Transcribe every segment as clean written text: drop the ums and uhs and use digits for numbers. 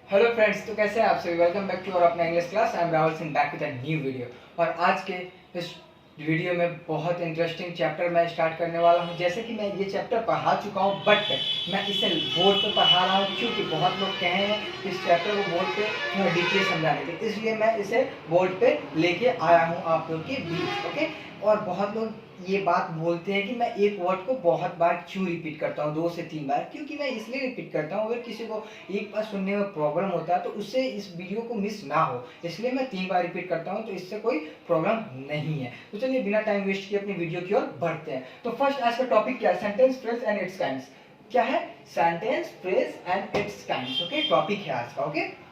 Hello friends, तो कैसे हैं आप सभी। वेलकम बैक टू और अपना English class. I am Rahul Singh back with a new video. और आज के इस वीडियो में बहुत इंटरेस्टिंग चैप्टर मैं स्टार्ट करने वाला हूं। जैसे कि मैं ये चैप्टर पढ़ा चुका हूं, बट मैं इसे बोर्ड पे पढ़ा रहा हूं क्योंकि बहुत लोग कहे हैं इस चैप्टर को बोर्ड पे थोड़ा डिटेल समझाने के, इसलिए मैं इसे बोर्ड पे लेके आया हूँ आप लोग के बीच। ओके। और बहुत लोग ये बात बोलते हैं कि मैं एक वर्ड को बहुत बार क्यों रिपीट करता हूँ, 2 से 3 बार, क्योंकि मैं इसलिए रिपीट करता हूँ अगर किसी को एक बार सुनने में प्रॉब्लम होता है तो उससे इस वीडियो को मिस ना हो, इसलिए मैं 3 बार रिपीट करता हूँ। तो इससे कोई प्रॉब्लम नहीं है। तो चलिए बिना टाइम वेस्ट किए अपनी वीडियो की ओर बढ़ते हैं। तो फर्स्ट आज का टॉपिक क्या है? Sentence, phrase and it's kinds. क्या है? Sentence, phrase and it's kinds. Okay, topic है आज का। ओके।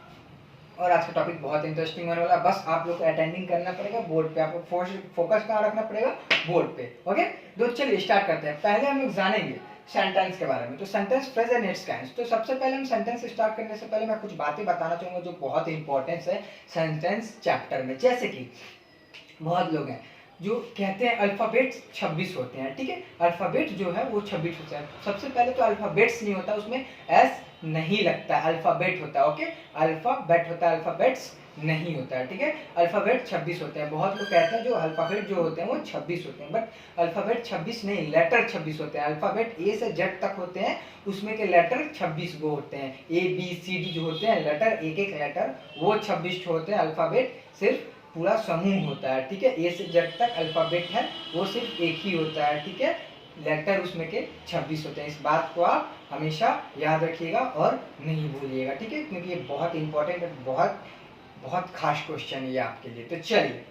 और आज का टॉपिक बहुत इंटरेस्टिंग होने वाला है। बस आप लोग को अटेंडिंग करना पड़ेगा बोर्ड पे, आपको फोकस कहाँ रखना पड़ेगा? बोर्ड पे। ओके। तो चलिए स्टार्ट करते हैं। पहले हम लोग जानेंगे सेंटेंस के बारे में। तो sentence, phrase and it's kinds. तो सबसे पहले हम सेंटेंस स्टार्ट करने से पहले मैं कुछ बातें बताना चाहूंगा जो बहुत इंपॉर्टेंस है सेंटेंस चैप्टर में। जैसे कि बहुत लोग हैं जो कहते हैं अल्फाबेट्स 26 होते हैं। ठीक है, अल्फाबेट जो है वो 26 होता है। सबसे पहले तो अल्फाबेट्स नहीं होता, उसमें एस नहीं लगता है, अल्फाबेट होता है। ओके, अल्फाबेट होता है, अल्फाबेट्स नहीं होता है। ठीक है, अल्फाबेट 26 होते हैं। बहुत लोग कहते हैं जो अल्फाबेट जो होते हैं वो 26 होते हैं, बट अल्फाबेट 26 नहीं, लेटर 26 होते हैं। अल्फाबेट ए से जेड तक होते हैं, उसमें के लेटर 26 गो होते हैं। ए बी सी डी जो होते हैं लेटर, एक एक लेटर, वो 26 होते हैं। अल्फाबेट सिर्फ पूरा समूह होता है। ठीक है, ए से जेड तक अल्फाबेट है वो सिर्फ एक ही होता है। ठीक है, लेटर उसमें के 26 होते हैं। इस बात को आप हमेशा याद रखिएगा और नहीं भूलिएगा। ठीक है, क्योंकि ये बहुत इंपॉर्टेंट है, बहुत बहुत खास क्वेश्चन है ये आपके लिए। तो चलिए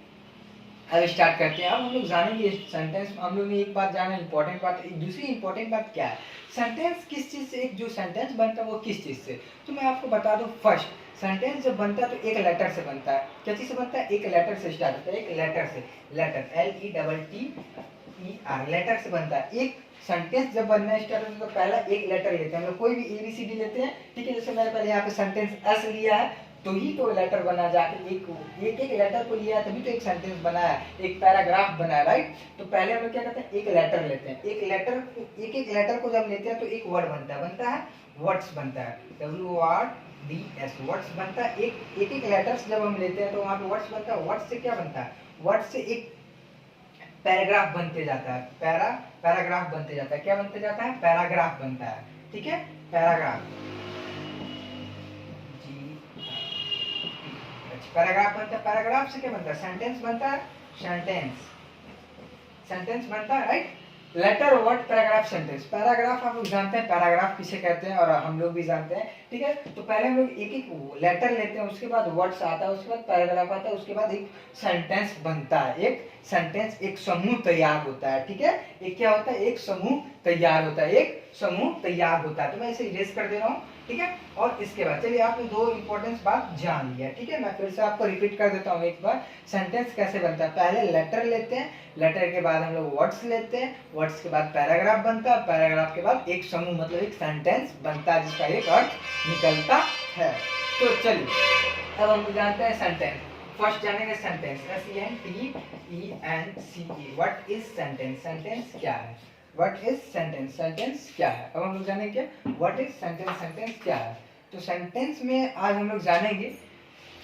अब स्टार्ट करते हैं। अब हम लोग जानेंगे सेंटेंस। हम लोग ने एक बात जाना, इंपॉर्टेंट बात। दूसरी इंपॉर्टेंट बात क्या है? सेंटेंस किस चीज से, एक जो सेंटेंस बनता है वो किस चीज से। तो मैं आपको बता दूं, फर्स्ट सेंटेंस जब बनता है तो एक लेटर से बनता है। क्या चीज से बनता है? एक लेटर से स्टार्ट होता है, एक लेटर से। लेटर, LETTER, लेटर से बनता है। एक सेंटेंस जब बनना स्टार्ट होता है तो पहला एक लेटर लेते हैं हम लोग, कोई भी ABCD लेते हैं। ठीक है, जैसे मैंने पहले यहाँ पे सेंटेंस एस लिया है तो ही तो लेटर बना, जाके एक एक लेटर को लिया तभी तो एक सेंटेंस बना है, एक पैराग्राफ बना है। राइट। तो पहले हम लोग क्या करते हैं? एक लेटर लेते हैं। एक लेटर, एक एक लेटर को जब लेते हैं तो एक वर्ड बनता है वर्ड्स बनता है, WORDS, वर्ड्स बनता है। एक एक लेटर्स जब हम लेते हैं तो वहां पे वर्ड्स बनता है। वर्ड से क्या बनता है? वर्ड से एक पैराग्राफ बनते जाता है। पैराग्राफ बनते जाता है। क्या बनते जाता है? पैराग्राफ बनता है। ठीक है, पैराग्राफ, पैराग्राफ बनता है। पैराग्राफ से क्या बनता है? सेंटेंस बनता है। सेंटेंस, सेंटेंस बनता है। Right. Letter, word, paragraph, sentence. Paragraph आप लोग जानते हैं पैराग्राफ किसे कहते हैं और हम लोग भी जानते हैं। ठीक है, तो पहले हम लोग एक एक लेटर लेते हैं, उसके बाद वर्ड्स आता है, उसके बाद पैराग्राफ आता है, उसके बाद एक सेंटेंस बनता है। एक सेंटेंस, एक समूह तैयार होता है। ठीक है, एक क्या होता है? एक समूह तैयार होता है, एक समूह तैयार होता है। तो मैं इसे इरेज कर दे रहा हूँ। ठीक है, और इसके बाद चलिए आपने दो इंपॉर्टेंट बात जान लिया। ठीक है, मैं फिर से आपको रिपीट कर देता हूँ एक बार। सेंटेंस कैसे बनता है? पहले लेटर लेते हैं, लेटर के बाद हम लोग वर्ड्स लेते हैं, वर्ड्स के बाद पैराग्राफ बनता है, पैराग्राफ के बाद एक समूह मतलब एक सेंटेंस बनता है जिसका एक अर्थ निकलता है। तो चलिए अब हम जानते हैं सेंटेंस। फर्स्ट जानेंगे sentence, SENTENCE। What is sentence? Sentence क्या है? What is sentence? सेंटेंस क्या है? अब हम लोग जानेंगे व्हाट इज सेंटेंस, सेंटेंस क्या है। तो सेंटेंस में आज हम लोग जानेंगे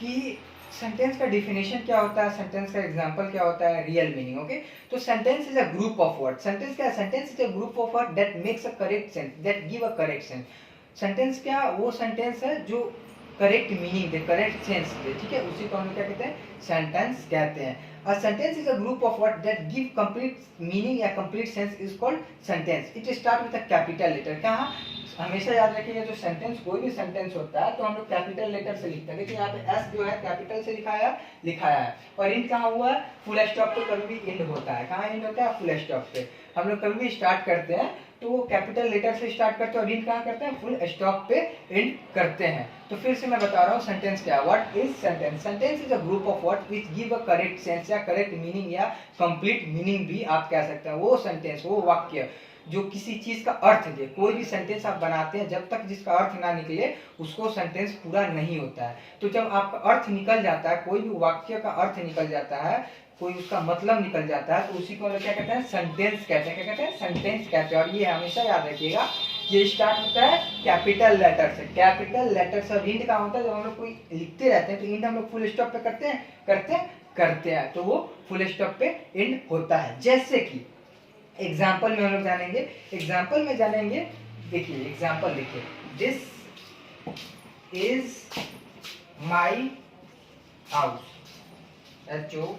कि सेंटेंस का डिफिनेशन क्या होता है, सेंटेंस का एग्जांपल क्या होता है, रियल मीनिंग। ओके। तो sentence is a group of word. Sentence क्या है? Sentence is a group of word that makes a correct sense, that give a correct sense. Sentence क्या? वो सेंटेंस है जो correct meaning they, correct sense they. ठीक है, उसी को हम क्या कहते हैं? सेंटेंस कहते हैं। A sentence is a group of words that give complete meaning या complete sense is called sentence. It start with a capital letter. कहाँ? हमेशा याद रखिएगा जो सेंटेंस, कोई भी सेंटेंस होता है तो हम लोग कैपिटल लेटर से लिखते हैं। देखिए यहाँ पे एस जो है कैपिटल से लिखाया है। और इंड कहाँ हुआ है? फुल स्टॉप पे कभी भी इंड होता है। कहाँ इंड होता है? फुल स्टॉप पे। हम लोग कभी भी स्टार्ट करते हैं तो वो कैपिटल लेटर से स्टार्ट करते हैं और इंड कहाँ करते हैं? फुल स्टॉप पे इंड करते हैं। तो फिर से मैं बता रहा हूँ सेंटेंस क्या है। What is sentence? Sentence is a group of words which give a correct sense या करेक्ट मीनिंग या कंप्लीट मीनिंग भी आप कह सकते हैं। वो सेंटेंस, वो वाक्य जो किसी चीज का अर्थ दे। कोई भी सेंटेंस आप बनाते हैं जब तक जिसका अर्थ ना निकले उसको सेंटेंस पूरा नहीं होता है। तो जब आपका अर्थ निकल जाता है, कोई भी वाक्य का अर्थ निकल जाता है, कोई उसका मतलब निकल जाता है, तो उसी को क्या कहते हैं? सेंटेंस कहते हैं। क्या कहते हैं? सेंटेंस कहते हैं। और ये हमेशा याद रखिएगा ये स्टार्ट होता है कैपिटल लेटर से। कैपिटल लेटर से हिंट का होता है जब हम लोग कोई लिखते रहते हैं तो हिंट हम लोग फुल स्टॉप पे करते हैं तो वो फुल स्टॉप पे एंड होता है। जैसे कि एग्जाम्पल में हम लोग जानेंगे, एग्जाम्पल में जानेंगे, देखिए एग्जाम्पल देखिए, this is my house, HOUSE,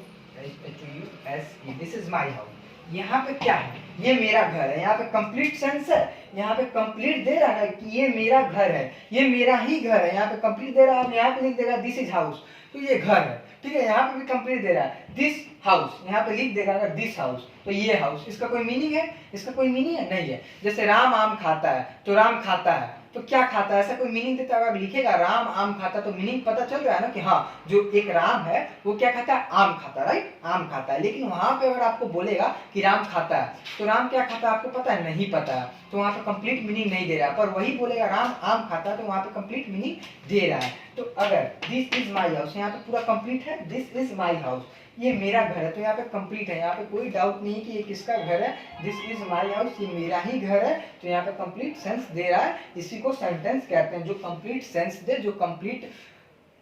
this is my house. यहाँ पे क्या है, ये मेरा घर है। यहाँ पे कंप्लीट सेंस है, यहाँ पे कंप्लीट दे रहा है कि ये मेरा घर है, ये मेरा ही घर है। यहाँ पे कंप्लीट दे रहा है, यहाँ पे लिख देगा दिस इज हाउस, तो ये घर है, ठीक है। यहाँ पे भी कंप्लीट दे रहा है दिस हाउस, यहाँ पे लिख देगा अगर दिस हाउस, तो ये हाउस। इसका कोई मीनिंग है, इसका कोई मीनिंग है नहीं है। जैसे राम आम खाता है तो राम खाता है, तो क्या खाता है, ऐसा कोई मीनिंग देता है। अगर लिखेगा राम आम खाता तो मीनिंग पता चल रहा है ना कि हाँ जो एक राम है वो क्या खाता है, आम खाता है, राइट, आम खाता है। लेकिन वहां पे अगर आपको बोलेगा कि राम खाता है तो राम क्या खाता है आपको पता है, नहीं पता है, तो वहां पे कंप्लीट मीनिंग नहीं दे रहा है। पर वही बोलेगा राम आम खाता है तो वहां पे कंप्लीट मीनिंग दे रहा है। तो अगर दिस इज माई हाउस, यहाँ पे पूरा कंप्लीट है, दिस इज माई हाउस, ये मेरा घर है, तो यहाँ पे कंप्लीट है, यहाँ पे कोई डाउट नहीं कि ये किसका घर है, दिस इज माई हाउस, ये मेरा ही घर है, तो यहाँ पे कंप्लीट सेंस दे रहा है। इसी को सेंटेंस कहते हैं, जो कंप्लीट सेंस दे, जो कंप्लीट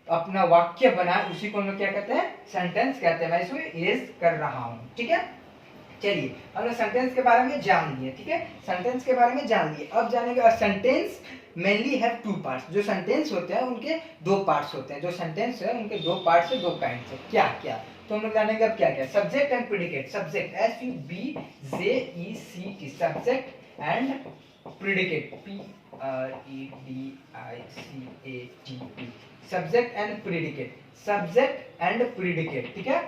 अपना वाक्य बनाए, उसी को हम लोग क्या कहते हैं, सेंटेंस कहते हैं। मैं इसमें इरेज कर रहा हूँ, ठीक है। चलिए हमने सेंटेंस के बारे में जान लिए, ठीक है, सेंटेंस के बारे में जान लिए। अब जानेंगे sentence mainly have two parts. जो सेंटेंस होते हैं उनके दो पार्ट्स होते हैं, जो सेंटेंस है उनके दो पार्ट्स है, दो काइंड्स है। क्या क्या, तो हम लोग जानेंगे अब क्या क्या। Subject and predicate, subject SUBJECT, subject and predicate PREDICATE, subject and predicate, subject and predicate, ठीक है।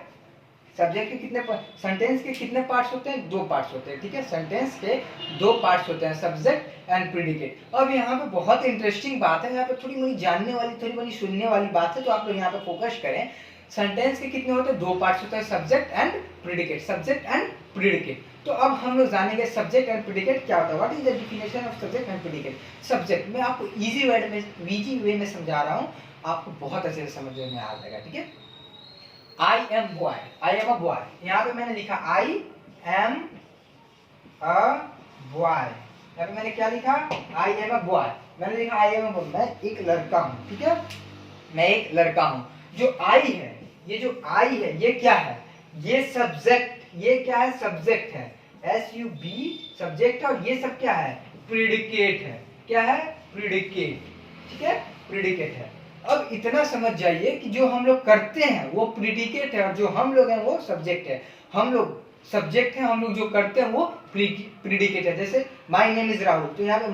सब्जेक्ट के कितने, सेंटेंस के कितने पार्ट्स होते हैं, दो पार्ट्स होते हैं, ठीक है। सेंटेंस के दो पार्ट्स होते हैं, सब्जेक्ट एंड प्रेडिकेट। अब यहाँ पे बहुत इंटरेस्टिंग बात है, यहाँ पे थोड़ी मोड़ी जानने वाली, थोड़ी मोड़ी सुनने वाली बात है, तो आप लोग यहाँ पे फोकस करें। सेंटेंस के कितने होते हैं, दो पार्ट्स होते हैं, subject and predicate, subject and predicate. तो अब हम लोग जानेंगे सब्जेक्ट एंड प्रेडिकेट क्या होता है, what is the definition of subject and predicate. Subject मैं आपको इजी वे में समझा रहा हूँ, आपको बहुत अच्छे से समझ में आ जाएगा, ठीक है। I am boy, I am a boy, यहाँ पे मैंने लिखा I am a boy, यहाँ पे मैंने क्या लिखा, I am a boy, मैंने लिखा I am a boy, मैं एक लड़का हूँ, ठीक है, मैं एक लड़का हूँ। जो I है, ये जो I है ये क्या है, ये सब्जेक्ट, ये क्या है, सब्जेक्ट है, SUB सब्जेक्ट है, और ये सब क्या है, प्रेडिकेट है। क्या है, प्रेडिकेट, ठीक है, प्रेडिकेट है। अब इतना समझ जाइए कि जो हम लोग करते हैं वो प्रेडिकेट है, और जो हम लोग हैं वो सब्जेक्ट है। हम लोग सब्जेक्ट है, हम लोग जो करते हैं वो प्रेडिकेट है। जैसे माई नेम इज राहुल, तो यहाँ पे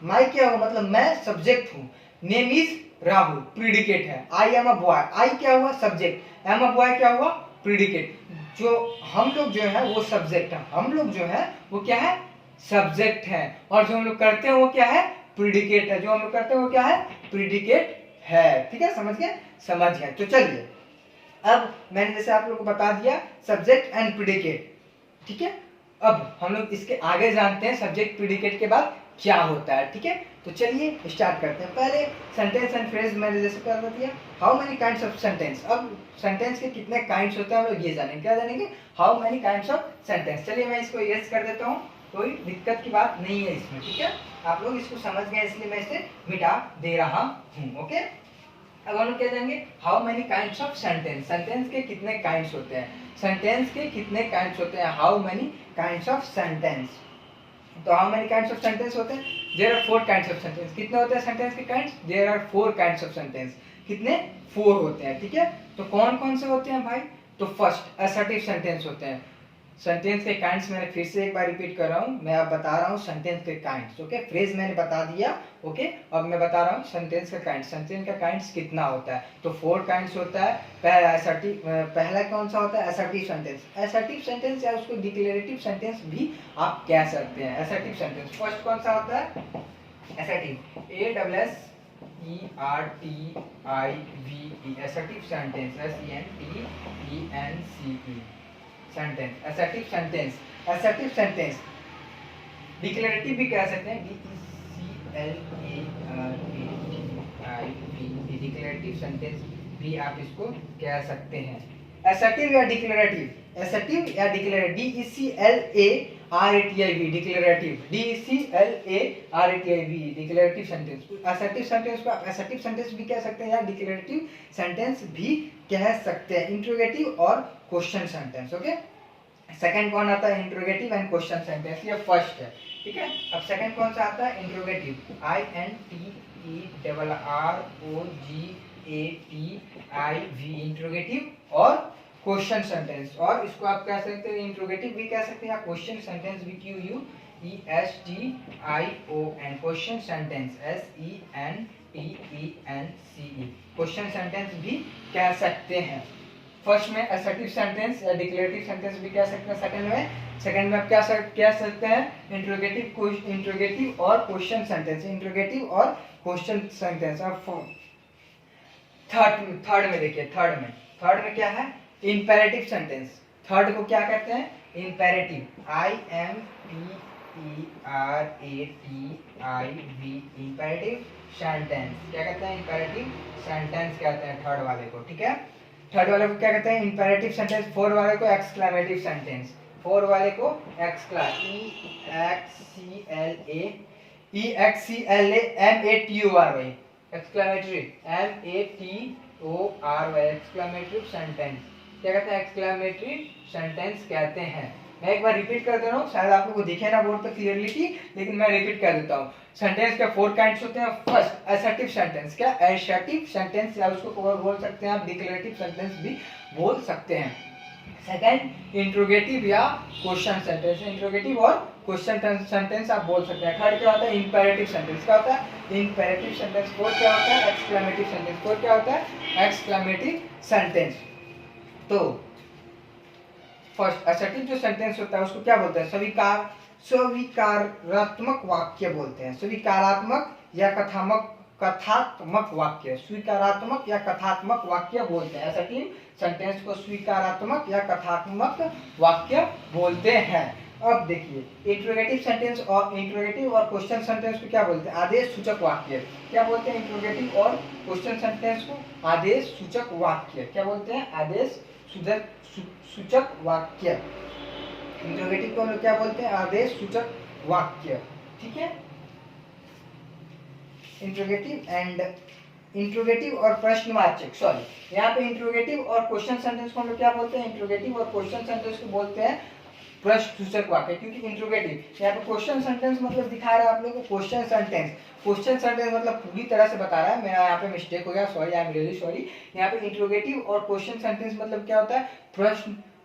माई क्या हुआ, मतलब मैं सब्जेक्ट हूँ, नेम इज राहुल प्रेडिकेट है, आई एम अ बॉय, आई क्या हुआ, सब्जेक्ट, एम अ बॉय क्या हुआ, प्रेडिकेट। जो हम लोग जो है वो सब्जेक्ट है, हम लोग जो है वो क्या है, सब्जेक्ट है, और जो हम लोग करते हैं वो क्या है, प्रेडिकेट है। जो हम लोग करते हैं वो क्या है, प्रेडिकेट है, ठीक है, समझ गए। तो चलिए अब मैंने जैसे आप लोगों को बता दिया सब्जेक्ट एंड प्रेडिकेट, ठीक है। अब हम लोग इसके आगे जानते हैं सब्जेक्ट प्रेडिकेट के बाद क्या होता है, ठीक है। तो चलिए स्टार्ट करते हैं। पहले सेंटेंस एंड फ्रेज मैंने जैसे बता दिया, how many kinds of sentence. अब सेंटेंस के कितने काइंड्स होते हैं हम लोग ये जानेंगे। क्या जानेंगे, how many kinds of sentence. चलिए मैं इसको यस कर देता हूँ, कोई दिक्कत की बात नहीं है इसमें, ठीक है। आप लोग इसको समझ गए इसलिए मैं इसे मिटा दे रहा हूँ, ओके। अब हम लोग क्या जानेंगे, how many kinds of sentence. Sentence के कितने काइंड्स होते हैं, सेंटेंस के कितने काइंड्स होते हैं, how many kinds of sentence. तो how many kinds of sentence होते हैं, there are 4 kinds of sentence. कितने होते हैं सेंटेंस के kinds, there are 4 kinds of sentence. कितने, 4 होते हैं, ठीक है। तो कौन कौन से होते हैं भाई, तो फर्स्ट असर्टिव सेंटेंस होते हैं। सेंटेंस के काइंड्स मैंने फिर से एक बार रिपीट कर रहा हूँ, मैं अब बता रहा हूँ सेंटेंस के काइंड्स, ओके। फ्रेज मैंने बता दिया, ओके। अब मैं बता रहा हूँ सेंटेंस का काइंड्स। सेंटेंस का काइंड्स कितना होता है, तो 4 काइंड्स होता है। पहला कौन सा होता है, असर्टिव सेंटेंस। असर्टिव सेंटेंस या उसको डिक्लेरेटिव सेंटेंस भी आप कह सकते हैं। असर्टिव सेंटेंस फर्स्ट कौन सा होता है, assertive, ASSERTIVE, assertive sentence, SENTENCE sentence, assertive sentence. Assertive sentence declarative भी कह सकते हैं, DECLARATIVE, डिक्लेरेटिव सेंटेंस भी आप इसको कह सकते हैं। असर्टिव या डिक्लेरेटिव, असर्टिव या declarative, RATIV declarative, DCLARATIV declarative sentence. Assertive sentence को आप असर्टिव सेंटेंस भी कह सकते हैं या डिक्लेरेटिव सेंटेंस भी कह सकते हैं। इंट्रोगेटिव और क्वेश्चन सेंटेंस। ओके, सेकंड कौन आता है? इंट्रोगेटिव एंड क्वेश्चन सेंटेंस, ये फर्स्ट है, ठीक है। अब सेकंड कौन सा आता है? इंट्रोगेटिव, INTERROGATIV इंट्रोगेटिव और क्वेश्चन सेंटेंस। और इसको आप कह सकते हैं इंट्रोगेटिव भी कह सकते हैं या क्वेश्चन सेंटेंस भी, QUESTION, question sentence, SENTENCE question sentence भी कह सकते हैं। फर्स्ट में असर्टिव सेंटेंस या डिक्लेरेटिव सेंटेंस भी कह सकते हैं। सेकंड में आप क्या कह सकते हैं? इंट्रोगेटिव और क्वेश्चन सेंटेंस, इंट्रोगेटिव और क्वेश्चन सेंटेंस। और थर्ड में देखिए, थर्ड में क्या है? Imperative sentence. थर्ड को क्या कहते हैं? Imperative, IMPERATIV imperative sentence. क्या कहते हैं? इंपेरेटिव सेंटेंस कहते हैं थर्ड वाले को, ठीक है। थर्ड वाले को क्या कहते हैं? Imperative sentence. फोर्थ वाले को एक्सक्लेमेटिव सेंटेंस, फोर्थ वाले को EXCLAMATORY exclamatory, MATORY exclamatory sentence. क्या कहते हैं? एक्सक्लेमेटरी सेंटेंस कहते हैं। मैं एक बार रिपीट कर दे रहा हूँ, शायद आप लोगों को दिखे ना बोर्ड पे क्लियरली, लेकिन मैं रिपीट कर देता हूँ। सेंटेंस के 4 काइंड्स होते हैं। फर्स्ट असर्टिव सेंटेंस, क्या असर्टिव सेंटेंस या उसको बोल सकते हैं आप डिक्लेरेटिव सेंटेंस भी बोल सकते हैं। सेकंड इंट्रोगेटिव या क्वेश्चन सेंटेंस, इंट्रोगेटिव और क्वेश्चन सेंटेंस आप बोल सकते हैं। थर्ड क्या होता है? Imperative sentence. क्या होता है? Imperative sentence. फोर्थ क्या होता है? Exclamative sentence. फोर्थ क्या होता है? Exclamative sentence. तो फर्स्ट असर्टिव जो सेंटेंस होता है उसको क्या बोलते हैं? स्वीकारात्मक वाक्य बोलते हैं। स्वीकारात्मक या कथात्मक वाक्य, स्वीकारात्मक या कथात्मक वाक्य बोलते हैं। असर्टिव सेंटेंस को स्वीकारात्मक या कथात्मक वाक्य बोलते हैं। अब देखिए इंट्रोगेटिव सेंटेंस और इंट्रोगेटिव और क्वेश्चन सेंटेंस को क्या बोलते हैं? आदेश सूचक वाक्य। क्या बोलते हैं? इंट्रोगेटिव और क्वेश्चन सेंटेंस को आदेश सूचक वाक्य। क्या बोलते हैं? आदेश सूचक वाक्य। इंट्रोगेटिव को हम लोग क्या बोलते हैं? आदेश सूचक वाक्य, ठीक है। इंट्रोगेटिव और प्रश्नवाचक, सॉरी यहाँ पे इंट्रोगेटिव और क्वेश्चन सेंटेंस को हम लोग क्या बोलते हैं? इंट्रोगेटिव और क्वेश्चन सेंटेंस को बोलते हैं प्रश्न सूचक वाक्य। क्योंकि इंट्रोगेटिव यहाँ पे क्वेश्चन सेंटेंस मतलब दिखा रहा है आप लोगों को क्वेश्चन सेंटेंस, क्वेश्चन सेंटेंस मतलब पूरी तरह से बता रहा है। मेरा यहाँ पे मिस्टेक हो गया, sorry, I am really sorry. यहाँ पे इंट्रोगेटिव और क्वेश्चन सेंटेंस मतलब क्या होता है?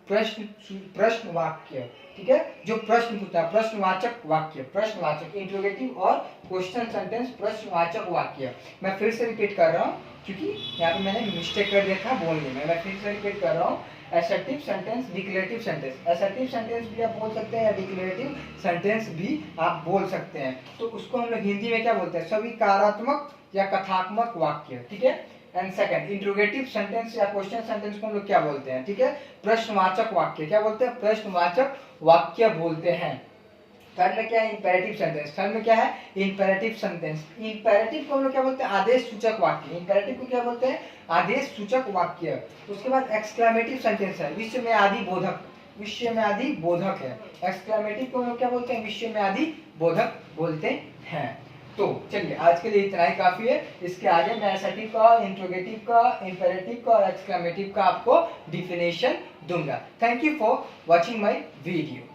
प्रश्न वाक्य, ठीक है। जो प्रश्न पूछता है, प्रश्नवाचक वाक्य, प्रश्नवाचक। इंट्रोगेटिव और क्वेश्चन सेंटेंस प्रश्नवाचक वाक्य। मैं फिर से रिपीट कर रहा हूँ क्योंकि यहाँ पे मैंने मिस्टेक कर दिया था बोलने में। मैं फिर से रिपीट कर रहा हूँ। Assertive sentence, declarative sentence. Assertive sentence भी आप बोल सकते हैं या डिक्लेरेटिव सेंटेंस भी आप बोल सकते हैं। तो उसको हम लोग हिंदी में क्या बोलते हैं? स्वीकारात्मक या कथात्मक वाक्य, ठीक है। एंड सेकंड इंट्रोगेटिव सेंटेंस या क्वेश्चन सेंटेंस को हम लोग क्या बोलते हैं? ठीक है, प्रश्नवाचक वाक्य। क्या बोलते हैं? प्रश्नवाचक वाक्य बोलते हैं। थर्ड में क्या है? Imperative sentence. थर्ड में क्या है? Imperative sentence. इंपेरेटिव को हम लोग क्या बोलते हैं? आदेश सूचक वाक्य। इंपेरेटिव को क्या बोलते हैं? आदेश सूचक वाक्य। उसके बाद एक्सक्लेमेटिव सेंटेंस है, विश्व में आदि बोधक, विश्व में आदि बोधक है। एक्सक्लेमेटिव को हम लोग क्या बोलते हैं? विश्व में आदि बोधक बोलते हैं। तो चलिए आज के लिए इतना ही काफी है। इसके आगे मैं असर्टिव का, इंट्रोगेटिव का, इंपेरेटिव का और एक्सक्लेमेटिव का आपको डिफिनेशन दूंगा। Thank you for watching my video.